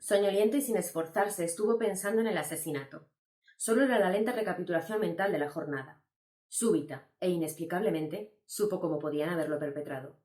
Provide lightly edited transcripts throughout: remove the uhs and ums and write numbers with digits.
Soñoliento y sin esforzarse estuvo pensando en el asesinato. Solo era la lenta recapitulación mental de la jornada. Súbita e inexplicablemente supo cómo podían haberlo perpetrado.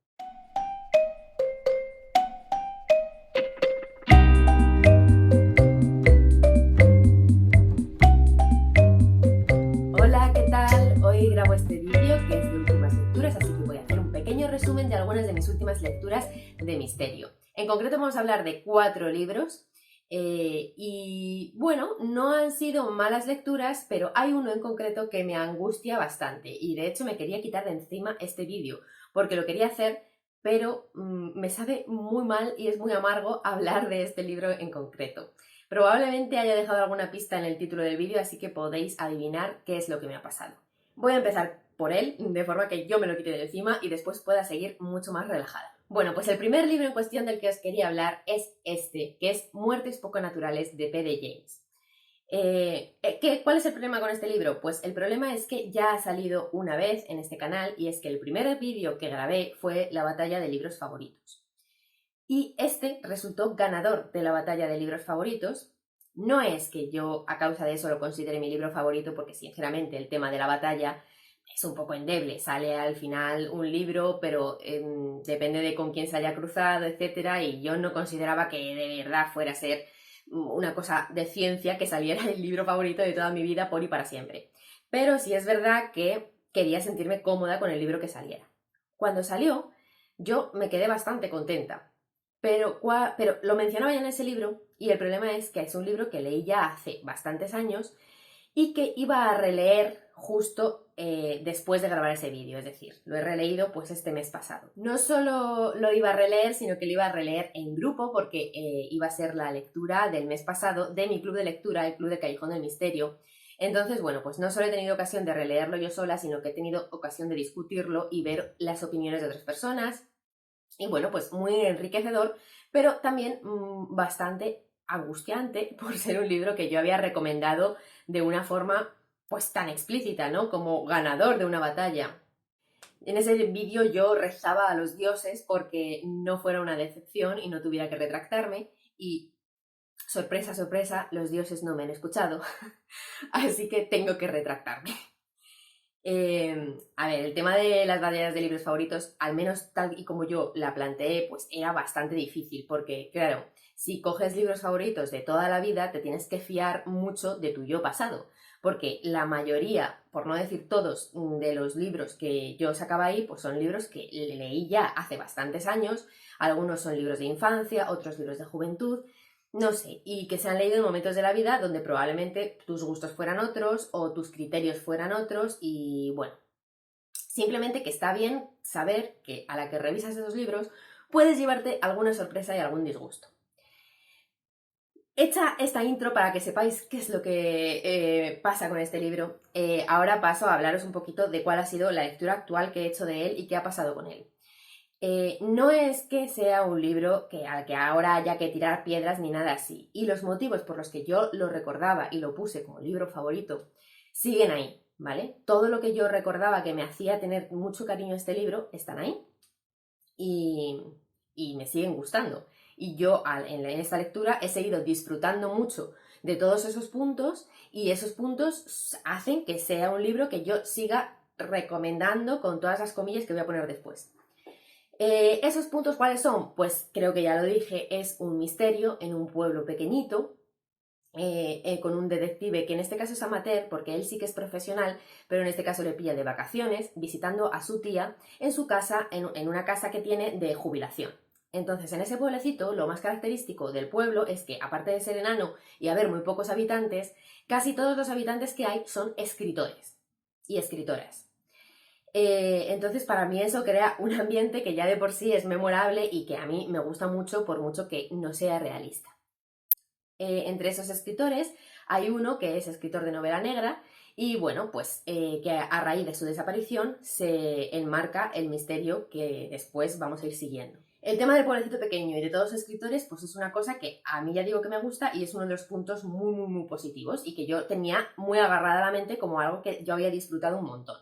Hola, ¿qué tal? Hoy grabo este vídeo que es de últimas lecturas, así que voy a hacer un pequeño resumen de algunas de mis últimas lecturas de misterio. En concreto vamos a hablar de 4 libros y bueno, no han sido malas lecturas, pero hay uno en concreto que me angustia bastante y de hecho me quería quitar de encima este vídeo porque lo quería hacer, pero me sabe muy mal y es muy amargo hablar de este libro en concreto. Probablemente haya dejado alguna pista en el título del vídeo, así que podéis adivinar qué es lo que me ha pasado. Voy a empezar por él, de forma que yo me lo quite de encima y después pueda seguir mucho más relajada. Bueno, pues el primer libro en cuestión del que os quería hablar es este, que es Muertes poco naturales, de P.D. James. ¿Cuál es el problema con este libro? Pues el problema es que ya ha salido una vez en este canal y es que el primer vídeo que grabé fue la batalla de libros favoritos. Y este resultó ganador de la batalla de libros favoritos. No es que yo a causa de eso lo considere mi libro favorito, porque sinceramente el tema de la batalla es un poco endeble. Sale al final un libro, pero depende de con quién se haya cruzado, etcétera, y yo no consideraba que de verdad fuera a ser una cosa de ciencia que saliera el libro favorito de toda mi vida por y para siempre. Pero sí es verdad que quería sentirme cómoda con el libro que saliera. Cuando salió, yo me quedé bastante contenta. Pero lo mencionaba ya en ese libro y el problema es que es un libro que leí ya hace bastantes años y que iba a releer justo después de grabar ese vídeo, es decir, lo he releído pues este mes pasado. No solo lo iba a releer, sino que lo iba a releer en grupo porque iba a ser la lectura del mes pasado de mi club de lectura, el Club de Callejón del Misterio. Entonces, bueno, pues no solo he tenido ocasión de releerlo yo sola, sino que he tenido ocasión de discutirlo y ver las opiniones de otras personas. Y bueno, pues muy enriquecedor, pero también bastante angustiante por ser un libro que yo había recomendado de una forma pues tan explícita, ¿no? Como ganador de una batalla. En ese vídeo yo rezaba a los dioses porque no fuera una decepción y no tuviera que retractarme y sorpresa, sorpresa, los dioses no me han escuchado, así que tengo que retractarme. A ver, el tema de las batallas de libros favoritos, al menos tal y como yo la planteé, pues era bastante difícil, porque claro, si coges libros favoritos de toda la vida, te tienes que fiar mucho de tu yo pasado, porque la mayoría, por no decir todos, de los libros que yo sacaba ahí, pues son libros que leí ya hace bastantes años, algunos son libros de infancia, otros libros de juventud, no sé, y que se han leído en momentos de la vida donde probablemente tus gustos fueran otros o tus criterios fueran otros y bueno, simplemente que está bien saber que a la que revisas esos libros puedes llevarte alguna sorpresa y algún disgusto. Hecha esta intro para que sepáis qué es lo que pasa con este libro, ahora paso a hablaros un poquito de cuál ha sido la lectura actual que he hecho de él y qué ha pasado con él. No es que sea un libro al que ahora haya que tirar piedras ni nada así, y los motivos por los que yo lo recordaba y lo puse como libro favorito siguen ahí, ¿vale? Todo lo que yo recordaba que me hacía tener mucho cariño a este libro están ahí y me siguen gustando. Y yo en esta lectura he seguido disfrutando mucho de todos esos puntos y esos puntos hacen que sea un libro que yo siga recomendando con todas las comillas que voy a poner después. ¿Esos puntos cuáles son? Pues creo que ya lo dije, es un misterio en un pueblo pequeñito, con un detective que en este caso es amateur, porque él sí que es profesional, pero en este caso le pilla de vacaciones, visitando a su tía en su casa, en una casa que tiene de jubilación. Entonces, en ese pueblecito, lo más característico del pueblo es que, aparte de ser enano y haber muy pocos habitantes, casi todos los habitantes que hay son escritores y escritoras. Entonces, para mí eso crea un ambiente que ya de por sí es memorable y que a mí me gusta mucho, por mucho que no sea realista. Entre esos escritores hay uno que es escritor de novela negra y bueno, pues que a raíz de su desaparición se enmarca el misterio que después vamos a ir siguiendo. El tema del pueblecito pequeño y de todos los escritores pues es una cosa que a mí ya digo que me gusta y es uno de los puntos muy, muy, muy positivos y que yo tenía muy agarrada a la mente como algo que yo había disfrutado un montón.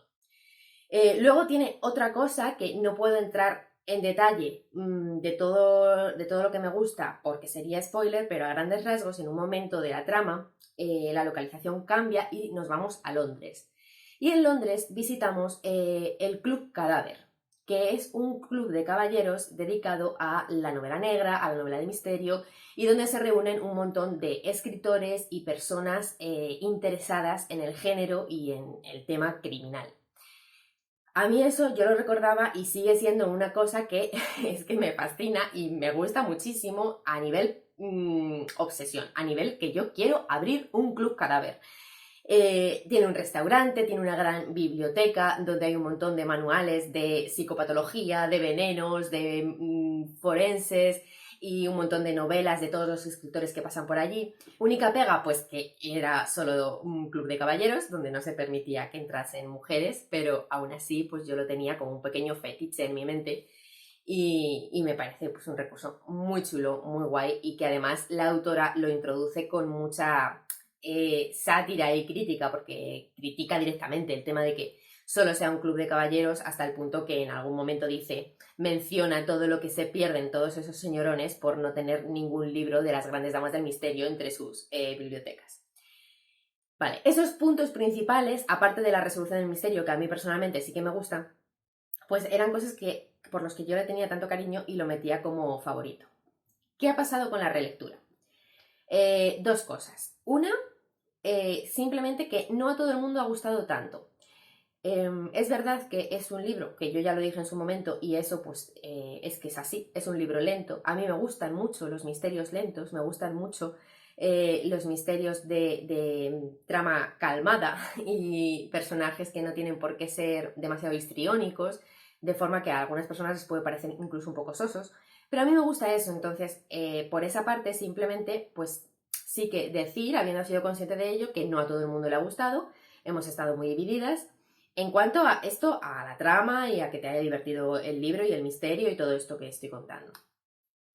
Luego tiene otra cosa que no puedo entrar en detalle de todo lo que me gusta, porque sería spoiler, pero a grandes rasgos, en un momento de la trama, la localización cambia y nos vamos a Londres. Y en Londres visitamos el Club Cadáver, que es un club de caballeros dedicado a la novela negra, a la novela de misterio, y donde se reúnen un montón de escritores y personas interesadas en el género y en el tema criminal. A mí eso yo lo recordaba y sigue siendo una cosa que es que me fascina y me gusta muchísimo a nivel obsesión, a nivel que yo quiero abrir un club cadáver. Tiene un restaurante, tiene una gran biblioteca donde hay un montón de manuales de psicopatología, de venenos, de forenses y un montón de novelas de todos los escritores que pasan por allí. Única pega, pues que era solo un club de caballeros donde no se permitía que entrasen mujeres, pero aún así pues yo lo tenía como un pequeño fetiche en mi mente y me parece pues un recurso muy chulo, muy guay y que además la autora lo introduce con mucha sátira y crítica, porque critica directamente el tema de que solo sea un club de caballeros hasta el punto que en algún momento menciona todo lo que se pierden todos esos señorones por no tener ningún libro de las grandes damas del misterio entre sus bibliotecas. Vale, esos puntos principales, aparte de la resolución del misterio, que a mí personalmente sí que me gustan, pues eran cosas por los que yo le tenía tanto cariño y lo metía como favorito. ¿Qué ha pasado con la relectura? Dos cosas. Una, simplemente que no a todo el mundo ha gustado tanto. Es verdad que es un libro, que yo ya lo dije en su momento, y eso pues es que es así, es un libro lento. A mí me gustan mucho los misterios lentos, me gustan mucho los misterios de trama calmada y personajes que no tienen por qué ser demasiado histriónicos, de forma que a algunas personas les puede parecer incluso un poco sosos, pero a mí me gusta eso. Entonces por esa parte simplemente pues sí que decir, habiendo sido consciente de ello, que no a todo el mundo le ha gustado, hemos estado muy divididas. En cuanto a esto, a la trama y a que te haya divertido el libro y el misterio y todo esto que estoy contando.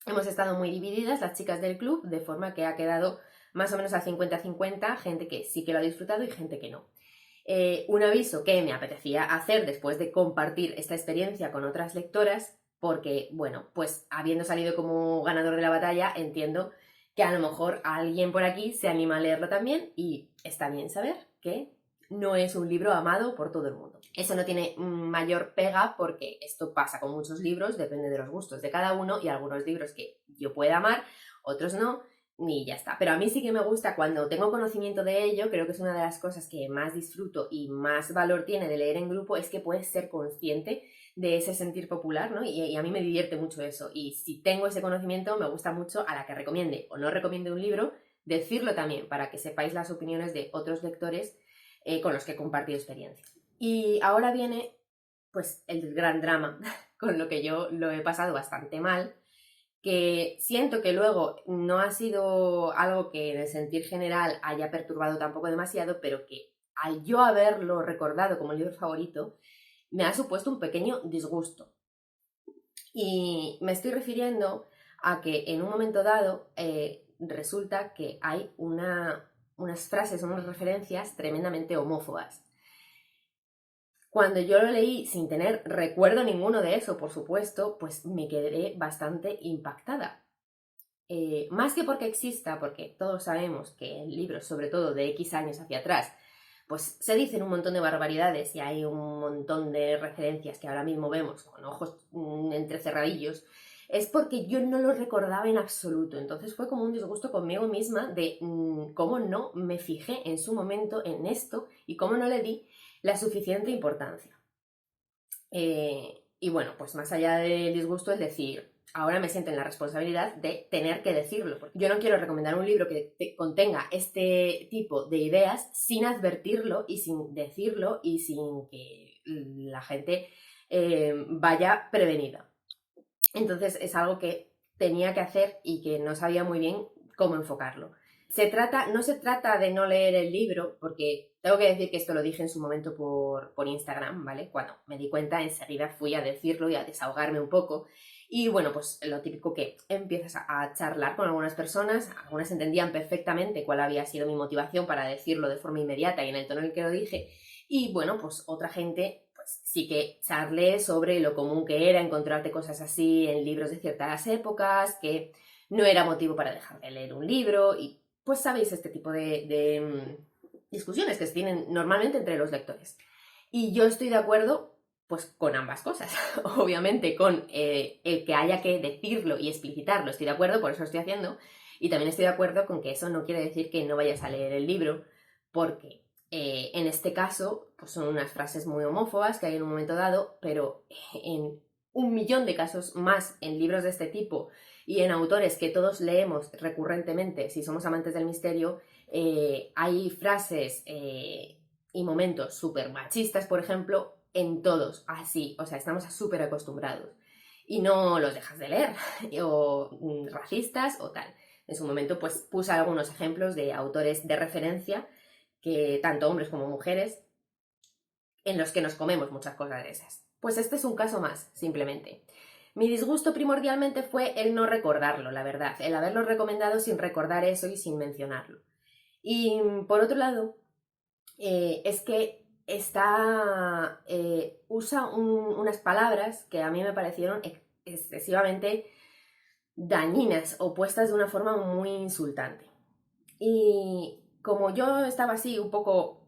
Hemos estado muy divididas las chicas del club, de forma que ha quedado más o menos a 50-50, gente que sí que lo ha disfrutado y gente que no. Un aviso que me apetecía hacer después de compartir esta experiencia con otras lectoras, porque, bueno, pues habiendo salido como ganador de la batalla, entiendo que a lo mejor alguien por aquí se anima a leerlo también y está bien saber que no es un libro amado por todo el mundo. Eso no tiene mayor pega porque esto pasa con muchos libros, depende de los gustos de cada uno y algunos libros que yo pueda amar, otros no, y ya está. Pero a mí sí que me gusta cuando tengo conocimiento de ello, creo que es una de las cosas que más disfruto y más valor tiene de leer en grupo, es que puedes ser consciente de ese sentir popular, ¿no? Y a mí me divierte mucho eso. Y si tengo ese conocimiento, me gusta mucho a la que recomiende o no recomiende un libro, decirlo también para que sepáis las opiniones de otros lectores con los que he compartido experiencia. Y ahora viene pues el gran drama, con lo que yo lo he pasado bastante mal, que siento que luego no ha sido algo que en el sentir general haya perturbado tampoco demasiado, pero que al yo haberlo recordado como el libro favorito, me ha supuesto un pequeño disgusto. Y me estoy refiriendo a que en un momento dado resulta que hay unas frases, unas referencias tremendamente homófobas. Cuando yo lo leí sin tener recuerdo ninguno de eso, por supuesto, pues me quedé bastante impactada. Más que porque exista, porque todos sabemos que en libros, sobre todo de X años hacia atrás, pues se dicen un montón de barbaridades y hay un montón de referencias que ahora mismo vemos con ojos entrecerradillos, es porque yo no lo recordaba en absoluto. Entonces fue como un disgusto conmigo misma de cómo no me fijé en su momento en esto y cómo no le di la suficiente importancia. Y bueno, pues más allá del disgusto es decir, ahora me siento en la responsabilidad de tener que decirlo, porque yo no quiero recomendar un libro que contenga este tipo de ideas sin advertirlo y sin decirlo y sin que la gente vaya prevenida. Entonces es algo que tenía que hacer y que no sabía muy bien cómo enfocarlo. No se trata de no leer el libro, porque tengo que decir que esto lo dije en su momento por Instagram, ¿vale? Cuando me di cuenta, enseguida fui a decirlo y a desahogarme un poco. Y bueno, pues lo típico que empiezas a charlar con algunas personas, algunas entendían perfectamente cuál había sido mi motivación para decirlo de forma inmediata y en el tono en el que lo dije, y bueno, pues otra gente pues sí que charlé sobre lo común que era encontrarte cosas así en libros de ciertas épocas, que no era motivo para dejar de leer un libro y pues sabéis este tipo de discusiones que se tienen normalmente entre los lectores. Y yo estoy de acuerdo pues con ambas cosas. Obviamente con el que haya que decirlo y explicitarlo, estoy de acuerdo, por eso lo estoy haciendo. Y también estoy de acuerdo con que eso no quiere decir que no vayas a leer el libro, porque en este caso pues son unas frases muy homófobas que hay en un momento dado, pero en un millón de casos más en libros de este tipo y en autores que todos leemos recurrentemente si somos amantes del misterio, hay frases y momentos súper machistas, por ejemplo, en todos, así, o sea, estamos súper acostumbrados y no los dejas de leer, o racistas o tal. En su momento pues puse algunos ejemplos de autores de referencia, que tanto hombres como mujeres, en los que nos comemos muchas cosas de esas. Pues este es un caso más, simplemente. Mi disgusto primordialmente fue el no recordarlo, la verdad, el haberlo recomendado sin recordar eso y sin mencionarlo. Y por otro lado, es que usa unas palabras que a mí me parecieron excesivamente dañinas o puestas de una forma muy insultante. Y como yo estaba así un poco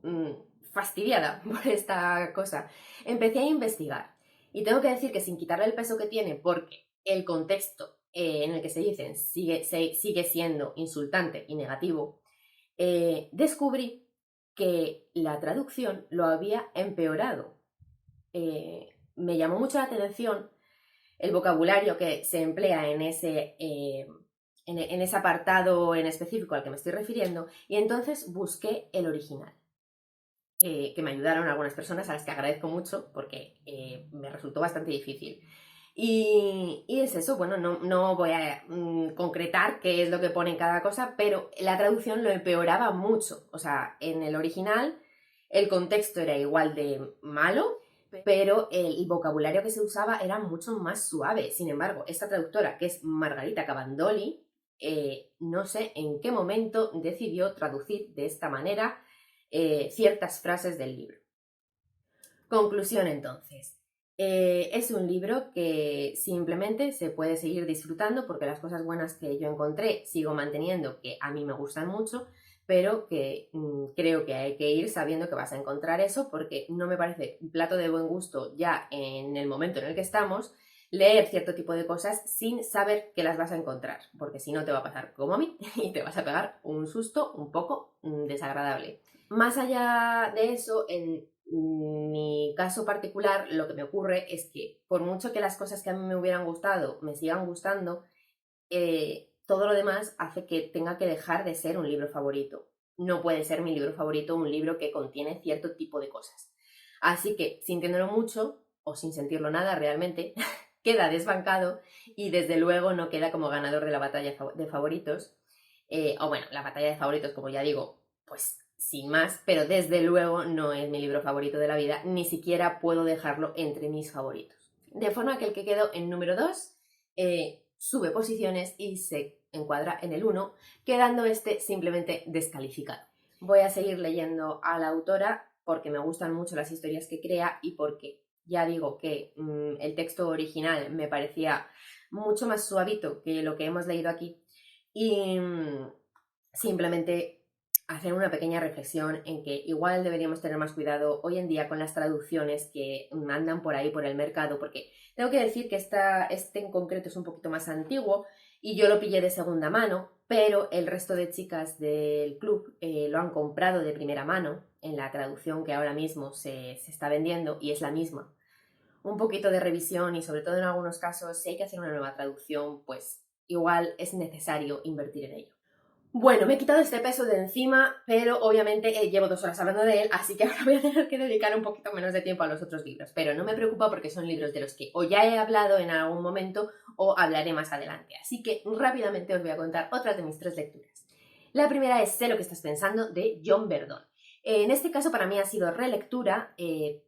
fastidiada por esta cosa, empecé a investigar. Y tengo que decir que sin quitarle el peso que tiene, porque el contexto en el que se dicen sigue siendo insultante y negativo, descubrí que la traducción lo había empeorado. Me llamó mucho la atención el vocabulario que se emplea en ese apartado en específico al que me estoy refiriendo, y entonces busqué el original, que me ayudaron algunas personas a las que agradezco mucho porque me resultó bastante difícil. Y es eso, bueno, no voy a concretar qué es lo que pone en cada cosa, pero la traducción lo empeoraba mucho. O sea, en el original el contexto era igual de malo, pero el vocabulario que se usaba era mucho más suave. Sin embargo, esta traductora, que es Margarita Cavandoli, no sé en qué momento decidió traducir de esta manera ciertas frases del libro. Conclusión, entonces. Es un libro que simplemente se puede seguir disfrutando porque las cosas buenas que yo encontré sigo manteniendo, que a mí me gustan mucho, pero que creo que hay que ir sabiendo que vas a encontrar eso, porque no me parece un plato de buen gusto ya en el momento en el que estamos leer cierto tipo de cosas sin saber que las vas a encontrar, porque si no te va a pasar como a mí y te vas a pegar un susto un poco desagradable. Más allá de eso, en mi caso particular, lo que me ocurre es que por mucho que las cosas que a mí me hubieran gustado me sigan gustando, todo lo demás hace que tenga que dejar de ser un libro favorito. No puede ser mi libro favorito un libro que contiene cierto tipo de cosas. Así que, sintiéndolo mucho, o sin sentirlo nada realmente, queda desbancado y desde luego no queda como ganador de la batalla de favoritos. O bueno, la batalla de favoritos, como ya digo, pues sin más, pero desde luego no es mi libro favorito de la vida, ni siquiera puedo dejarlo entre mis favoritos. De forma que el que quedó en número 2 sube posiciones y se encuadra en el 1, quedando este simplemente descalificado. Voy a seguir leyendo a la autora porque me gustan mucho las historias que crea y porque ya digo que el texto original me parecía mucho más suavito que lo que hemos leído aquí, y simplemente hacer una pequeña reflexión en que igual deberíamos tener más cuidado hoy en día con las traducciones que andan por ahí por el mercado, porque tengo que decir que este en concreto es un poquito más antiguo y yo lo pillé de segunda mano, pero el resto de chicas del club lo han comprado de primera mano en la traducción que ahora mismo se está vendiendo y es la misma. Un poquito de revisión y sobre todo en algunos casos si hay que hacer una nueva traducción, pues igual es necesario invertir en ello. Bueno, me he quitado este peso de encima, pero obviamente llevo 2 horas hablando de él, así que ahora voy a tener que dedicar un poquito menos de tiempo a los otros libros. Pero no me preocupa porque son libros de los que o ya he hablado en algún momento o hablaré más adelante. Así que rápidamente os voy a contar otras de mis 3 lecturas. La primera es Sé lo que estás pensando, de Jon Verdon. En este caso para mí ha sido relectura,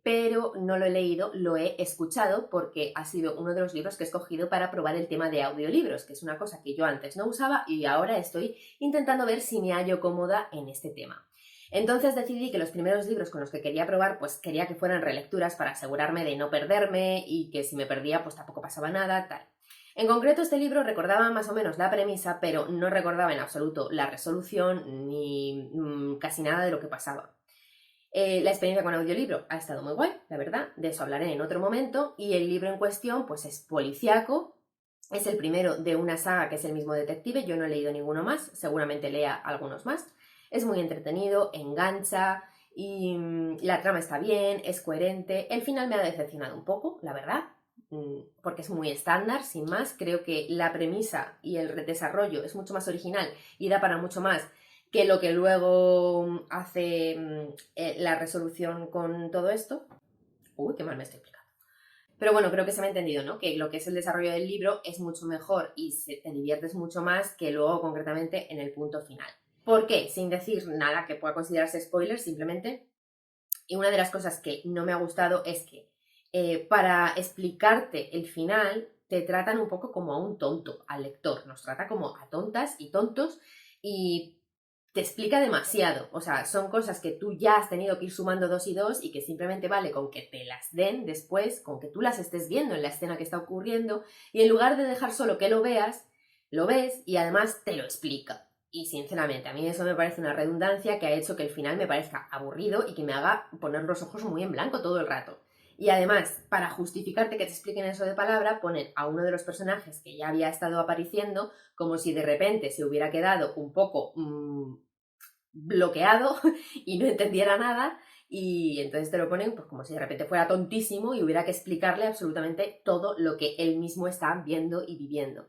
pero no lo he leído, lo he escuchado porque ha sido uno de los libros que he escogido para probar el tema de audiolibros, que es una cosa que yo antes no usaba y ahora estoy intentando ver si me hallo cómoda en este tema. Entonces decidí que los primeros libros con los que quería probar, pues quería que fueran relecturas para asegurarme de no perderme y que si me perdía, pues tampoco pasaba nada, tal. En concreto, este libro recordaba más o menos la premisa, pero no recordaba en absoluto la resolución ni casi nada de lo que pasaba. La experiencia con audiolibro ha estado muy guay, la verdad, de eso hablaré en otro momento, y el libro en cuestión pues es policíaco, es el primero de una saga que es el mismo detective, yo no he leído ninguno más, seguramente lea algunos más. Es muy entretenido, engancha y la trama está bien, es coherente. El final me ha decepcionado un poco, la verdad, porque es muy estándar, sin más. Creo que la premisa y el desarrollo es mucho más original y da para mucho más que lo que luego hace la resolución con todo esto. Uy, qué mal me estoy explicando. Pero bueno, creo que se me ha entendido, ¿no? Que lo que es el desarrollo del libro es mucho mejor y te diviertes mucho más que luego concretamente en el punto final. ¿Por qué? Sin decir nada que pueda considerarse spoiler, simplemente. Y una de las cosas que no me ha gustado es que para explicarte el final te tratan un poco como a un tonto, al lector. Nos trata como a tontas y tontos y te explica demasiado. O sea, son cosas que tú ya has tenido que ir sumando dos y dos y que simplemente vale con que te las den después, con que tú las estés viendo en la escena que está ocurriendo y en lugar de dejar solo que lo veas, lo ves y además te lo explica. Y sinceramente, a mí eso me parece una redundancia que ha hecho que el final me parezca aburrido y que me haga poner los ojos muy en blanco todo el rato. Y además, para justificarte que te expliquen eso de palabra, ponen a uno de los personajes que ya había estado apareciendo como si de repente se hubiera quedado un poco bloqueado y no entendiera nada y entonces te lo ponen pues como si de repente fuera tontísimo y hubiera que explicarle absolutamente todo lo que él mismo está viendo y viviendo.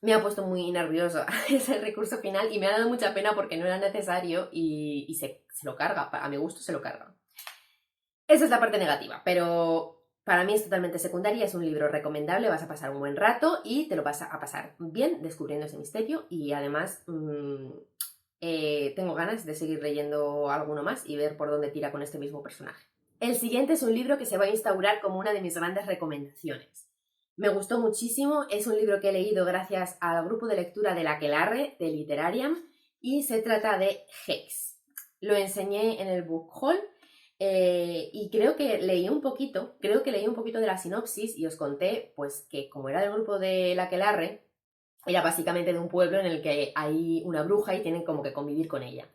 Me ha puesto muy nerviosa ese recurso final y me ha dado mucha pena porque no era necesario y se lo carga, a mi gusto se lo carga. Esa es la parte negativa, pero para mí es totalmente secundaria, es un libro recomendable, vas a pasar un buen rato y te lo vas a pasar bien descubriendo ese misterio y además tengo ganas de seguir leyendo alguno más y ver por dónde tira con este mismo personaje. El siguiente es un libro que se va a instaurar como una de mis grandes recomendaciones. Me gustó muchísimo, es un libro que he leído gracias al grupo de lectura de la Aquelarre, de Literariam, y se trata de Hex. Lo enseñé en el book haul y creo que leí un poquito de la sinopsis y os conté pues que como era del grupo de la Aquelarre, era básicamente de un pueblo en el que hay una bruja y tienen como que convivir con ella.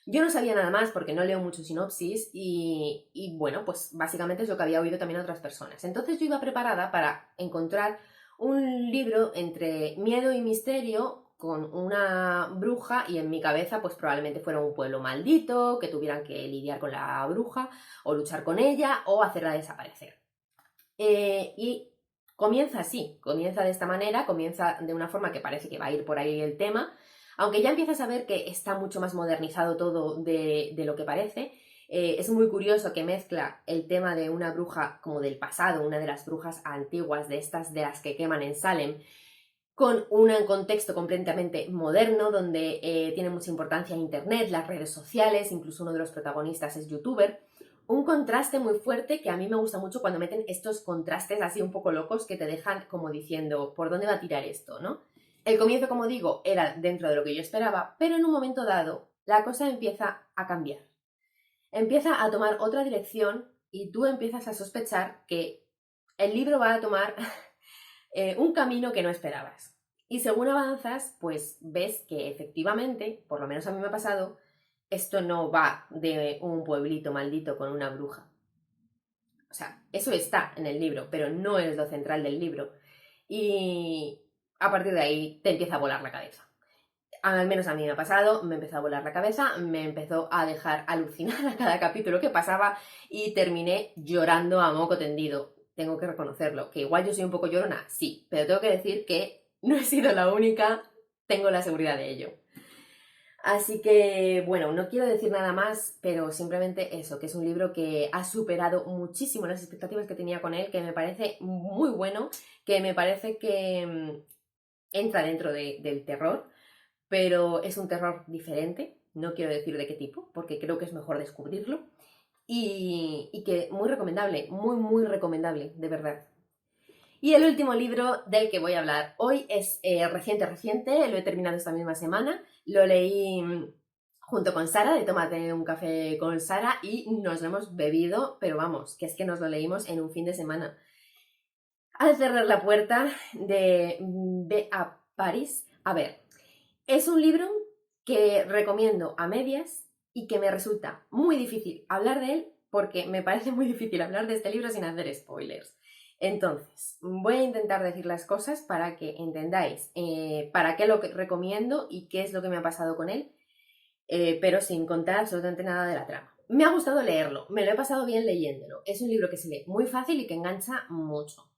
Yo no sabía nada más porque no leo mucho sinopsis y bueno, pues básicamente es lo que había oído también a otras personas. Entonces yo iba preparada para encontrar un libro entre miedo y misterio con una bruja y en mi cabeza pues probablemente fuera un pueblo maldito, que tuvieran que lidiar con la bruja o luchar con ella o hacerla desaparecer. Y comienza así, comienza de esta manera, comienza de una forma que parece que va a ir por ahí el tema, aunque ya empiezas a ver que está mucho más modernizado todo de lo que parece. Es muy curioso que mezcla el tema de una bruja como del pasado, una de las brujas antiguas de estas de las que queman en Salem, con un contexto completamente moderno donde tiene mucha importancia internet, las redes sociales, incluso uno de los protagonistas es youtuber. Un contraste muy fuerte que a mí me gusta mucho cuando meten estos contrastes así un poco locos que te dejan como diciendo, ¿por dónde va a tirar esto, no? El comienzo, como digo, era dentro de lo que yo esperaba, pero en un momento dado la cosa empieza a cambiar. Empieza a tomar otra dirección y tú empiezas a sospechar que el libro va a tomar un camino que no esperabas. Y según avanzas, pues ves que efectivamente, por lo menos a mí me ha pasado, esto no va de un pueblito maldito con una bruja. O sea, eso está en el libro, pero no es lo central del libro. Y a partir de ahí te empieza a volar la cabeza. Al menos a mí me ha pasado, me empezó a volar la cabeza, me empezó a dejar alucinada cada capítulo que pasaba y terminé llorando a moco tendido. Tengo que reconocerlo, que igual yo soy un poco llorona, sí, pero tengo que decir que no he sido la única, tengo la seguridad de ello. Así que, bueno, no quiero decir nada más, pero simplemente eso, que es un libro que ha superado muchísimo las expectativas que tenía con él, que me parece muy bueno, que me parece que entra dentro del terror, pero es un terror diferente, no quiero decir de qué tipo, porque creo que es mejor descubrirlo, y que muy recomendable, muy recomendable, de verdad. Y el último libro del que voy a hablar hoy es reciente, lo he terminado esta misma semana, lo leí junto con Sara, de Tómate un café con Sara, y nos lo hemos bebido, pero vamos, que es que nos lo leímos en un fin de semana. Al cerrar la puerta de Ve a París, a ver, es un libro que recomiendo a medias y que me resulta muy difícil hablar de él porque me parece muy difícil hablar de este libro sin hacer spoilers. Entonces, voy a intentar decir las cosas para que entendáis para qué lo recomiendo y qué es lo que me ha pasado con él, pero sin contar absolutamente nada de la trama. Me ha gustado leerlo, me lo he pasado bien leyéndolo. Es un libro que se lee muy fácil y que engancha mucho.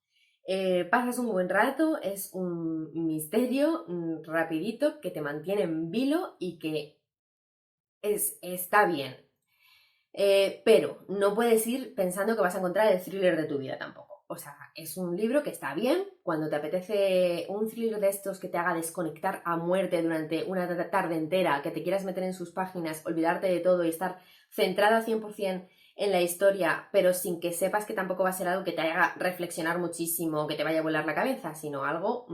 Pasas un buen rato, es un misterio rapidito que te mantiene en vilo y que está bien. Pero no puedes ir pensando que vas a encontrar el thriller de tu vida tampoco. O sea, es un libro que está bien cuando te apetece un thriller de estos que te haga desconectar a muerte durante una tarde entera, que te quieras meter en sus páginas, olvidarte de todo y estar centrada 100% en la historia, pero sin que sepas que tampoco va a ser algo que te haga reflexionar muchísimo, que te vaya a volar la cabeza, sino algo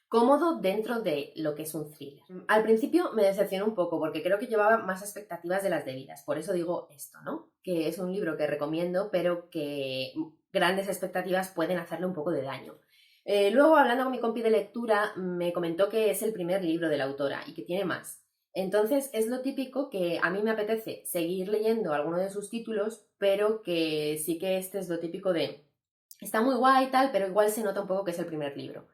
cómodo dentro de lo que es un thriller. Al principio me decepcionó un poco porque creo que llevaba más expectativas de las debidas, por eso digo esto, ¿no? Que es un libro que recomiendo, pero que grandes expectativas pueden hacerle un poco de daño. Luego, hablando con mi compi de lectura, me comentó que es el primer libro de la autora y que tiene más. Entonces, es lo típico que a mí me apetece seguir leyendo alguno de sus títulos, pero que sí que este es lo típico de está muy guay y tal, pero igual se nota un poco que es el primer libro.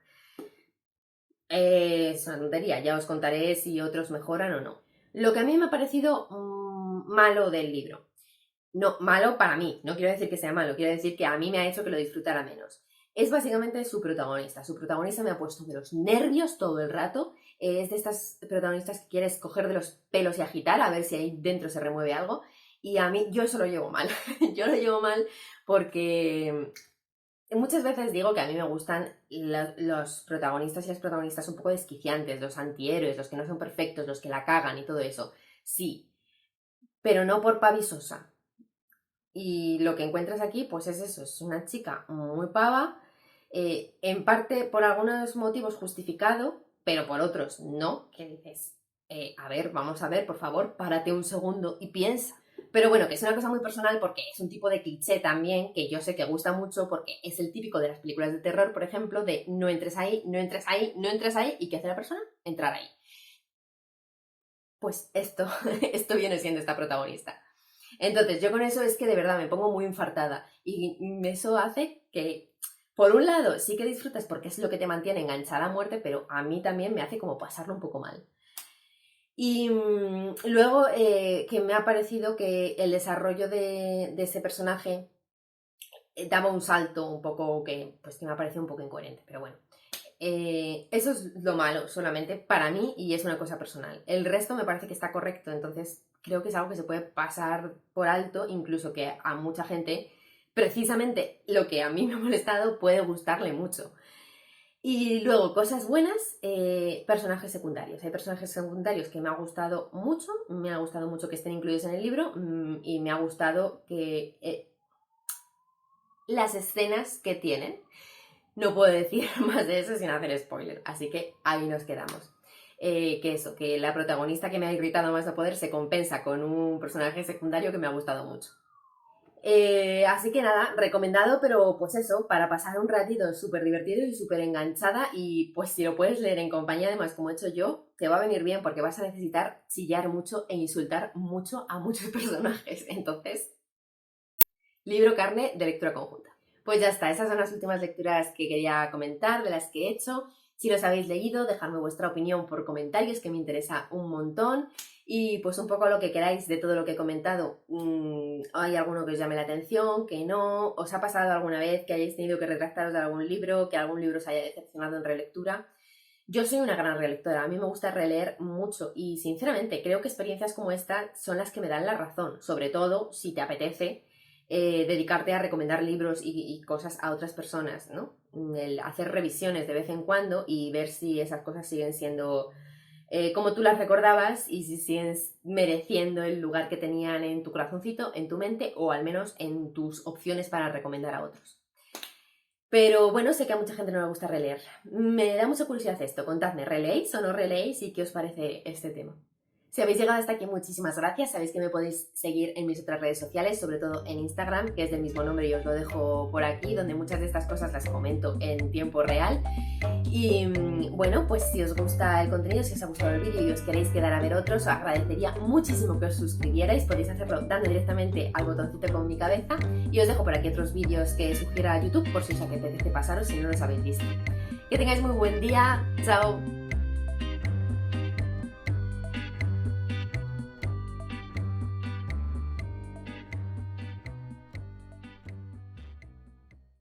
Es una tontería, ya os contaré si otros mejoran o no. Lo que a mí me ha parecido malo del libro. No, malo para mí, no quiero decir que sea malo, quiero decir que a mí me ha hecho que lo disfrutara menos. Es básicamente su protagonista. Su protagonista me ha puesto de los nervios todo el rato. Es de estas protagonistas que quieres coger de los pelos y agitar a ver si ahí dentro se remueve algo. Y a mí, yo eso lo llevo mal. Yo lo llevo mal porque muchas veces digo que a mí me gustan los protagonistas y las protagonistas un poco desquiciantes, los antihéroes, los que no son perfectos, los que la cagan y todo eso. Sí, pero no por Pavi Sosa. Y lo que encuentras aquí, pues es eso, es una chica muy pava, en parte por algunos motivos justificado, pero por otros no, que dices, a ver, vamos a ver, por favor, párate un segundo y piensa. Pero bueno, que es una cosa muy personal porque es un tipo de cliché también que yo sé que gusta mucho porque es el típico de las películas de terror, por ejemplo, de no entres ahí, no entres ahí, no entres ahí, ¿y qué hace la persona? Entrar ahí. Pues esto, esto viene siendo esta protagonista. Entonces, yo con eso es que de verdad me pongo muy infartada y eso hace que, por un lado, sí que disfrutas porque es lo que te mantiene enganchada a muerte, pero a mí también me hace como pasarlo un poco mal. Y luego que me ha parecido que el desarrollo de ese personaje daba un salto un poco que, pues que me ha parecido un poco incoherente, pero bueno. Eso es lo malo solamente para mí y es una cosa personal. El resto me parece que está correcto, entonces creo que es algo que se puede pasar por alto, incluso que a mucha gente, precisamente lo que a mí me ha molestado, puede gustarle mucho. Y luego, cosas buenas, personajes secundarios. Hay personajes secundarios que me ha gustado mucho que estén incluidos en el libro y me ha gustado que las escenas que tienen. No puedo decir más de eso sin hacer spoiler, así que ahí nos quedamos. Que eso, que la protagonista que me ha irritado más a poder se compensa con un personaje secundario que me ha gustado mucho. Así que nada, recomendado, pero pues eso, para pasar un ratito súper divertido y súper enganchada y pues si lo puedes leer en compañía además como he hecho yo, te va a venir bien porque vas a necesitar chillar mucho e insultar mucho a muchos personajes. Entonces, libro carne de lectura conjunta. Pues ya está, esas son las últimas lecturas que quería comentar, de las que he hecho. Si los habéis leído, dejadme vuestra opinión por comentarios, que me interesa un montón. Y pues un poco lo que queráis de todo lo que he comentado. ¿Hay alguno que os llame la atención? ¿Que no? ¿Os ha pasado alguna vez que hayáis tenido que retractaros de algún libro? ¿Que algún libro os haya decepcionado en relectura? Yo soy una gran relectora, a mí me gusta releer mucho y sinceramente creo que experiencias como esta son las que me dan la razón, sobre todo si te apetece dedicarte a recomendar libros y cosas a otras personas, ¿no? El hacer revisiones de vez en cuando y ver si esas cosas siguen siendo como tú las recordabas y si siguen mereciendo el lugar que tenían en tu corazoncito, en tu mente o al menos en tus opciones para recomendar a otros. Pero bueno, sé que a mucha gente no le gusta releer. Me da mucha curiosidad esto. Contadme, ¿releéis o no releéis y qué os parece este tema? Si habéis llegado hasta aquí, muchísimas gracias. Sabéis que me podéis seguir en mis otras redes sociales, sobre todo en Instagram, que es del mismo nombre y os lo dejo por aquí, donde muchas de estas cosas las comento en tiempo real. Y bueno, pues si os gusta el contenido, si os ha gustado el vídeo y os queréis quedar a ver otros, os agradecería muchísimo que os suscribierais. Podéis hacerlo dando directamente al botoncito con mi cabeza y os dejo por aquí otros vídeos que sugiera YouTube por si os apetece pasaros si no los habéis visto. Que tengáis muy buen día. Chao.